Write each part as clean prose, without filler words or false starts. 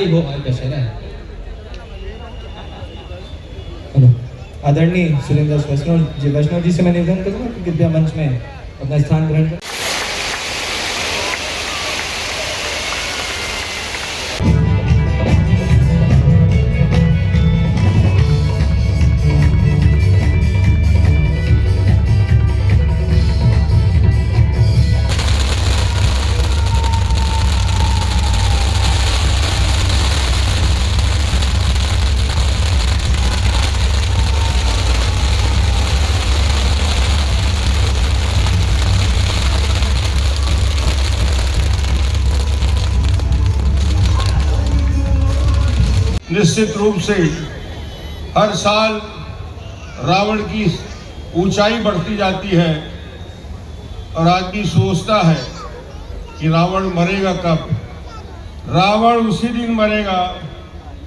बधाई हो आज दशहरा है। आदरणीय सुरेंद्र वैष्णव जी से मैं निवेदन करूंगा कि कृपया मंच में अपना स्थान ग्रहण करें। निश्चित रूप से हर साल रावण की ऊंचाई बढ़ती जाती है और आदमी सोचता है कि रावण मरेगा कब। रावण उसी दिन मरेगा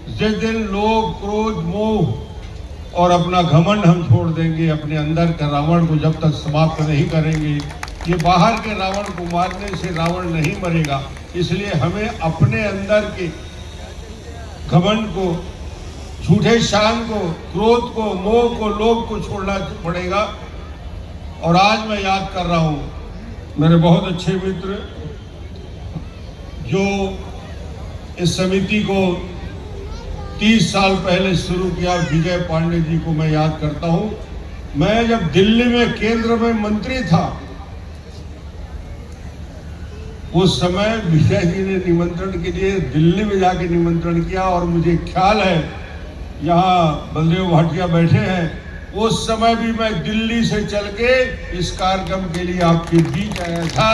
जिस दिन लोभ, क्रोध, मोह और अपना घमंड हम छोड़ देंगे। अपने अंदर का रावण को जब तक समाप्त नहीं करेंगे, ये बाहर के रावण को मारने से रावण नहीं मरेगा। इसलिए हमें अपने अंदर के घमंड को, झूठे शान को, क्रोध को, मोह को, लोभ को छोड़ना पड़ेगा। और आज मैं याद कर रहा हूँ मेरे बहुत अच्छे मित्र जो इस समिति को 30 साल पहले शुरू किया, विजय पांडे जी को मैं याद करता हूँ। मैं जब दिल्ली में केंद्र में मंत्री था उस समय विजय जी ने निमंत्रण के लिए दिल्ली में जाके निमंत्रण किया और मुझे ख्याल है यहाँ बलदेव भाटिया बैठे हैं, उस समय भी मैं दिल्ली से चल के इस कार्यक्रम के लिए आपके बीच आया था।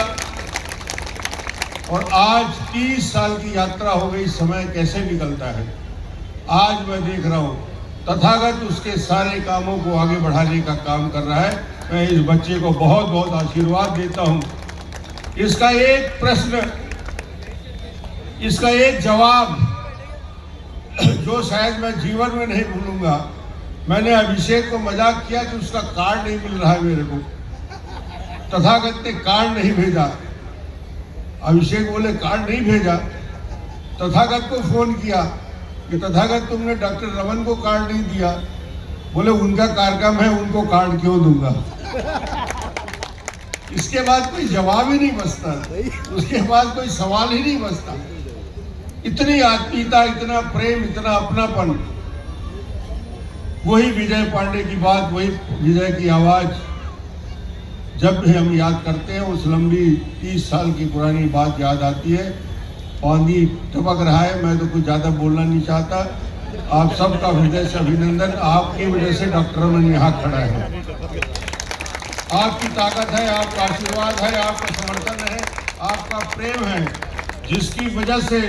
और आज 30 साल की यात्रा हो गई, समय कैसे निकलता है। आज मैं देख रहा हूँ तथागत उसके सारे कामों को आगे बढ़ाने का काम कर रहा है। मैं इस बच्चे को बहुत बहुत आशीर्वाद देता हूँ। इसका एक प्रश्न, इसका एक जवाब जो शायद मैं जीवन में नहीं भूलूंगा। मैंने अभिषेक को मजाक किया कि उसका कार्ड नहीं मिल रहा है मेरे को, तथागत ने कार्ड नहीं भेजा। अभिषेक बोले कार्ड नहीं भेजा। तथागत को फोन किया कि तथागत तुमने डॉक्टर रमन को कार्ड नहीं दिया। बोले उनका कार्यक्रम है, उनको कार्ड क्यों दूंगा। इसके बाद कोई जवाब ही नहीं बचता, उसके बाद कोई सवाल ही नहीं बचता। इतनी आत्मीयता, इतना प्रेम, इतना अपनापन। वही विजय पांडे की बात, वही विजय की आवाज जब भी हम याद करते हैं उस लंबी 30 साल की पुरानी बात याद आती है। पानी टपक रहा है, मैं तो कुछ ज्यादा बोलना नहीं चाहता। आप सबका हृदय से अभिनंदन। आपकी वजह से डॉक्टर रमन यहाँ खड़ा है। आपकी ताकत है, आपका आशीर्वाद है, आपका समर्थन है, आपका प्रेम है, जिसकी वजह से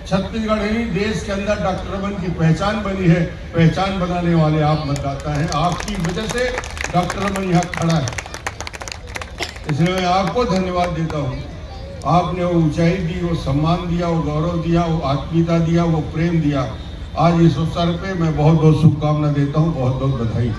छत्तीसगढ़ ही देश के अंदर डॉक्टर रमन की पहचान बनी है। पहचान बनाने वाले आप मतदाता हैं। आपकी वजह से डॉक्टर रमन यहाँ खड़ा है। इसलिए मैं आपको धन्यवाद देता हूँ। आपने वो ऊंचाई दी, वो सम्मान दिया, वो गौरव दिया, वो आत्मीयता दिया, वो प्रेम दिया। आज इस अवसर पे मैं बहुत बहुत शुभकामना देता हूँ। बहुत बहुत बधाई।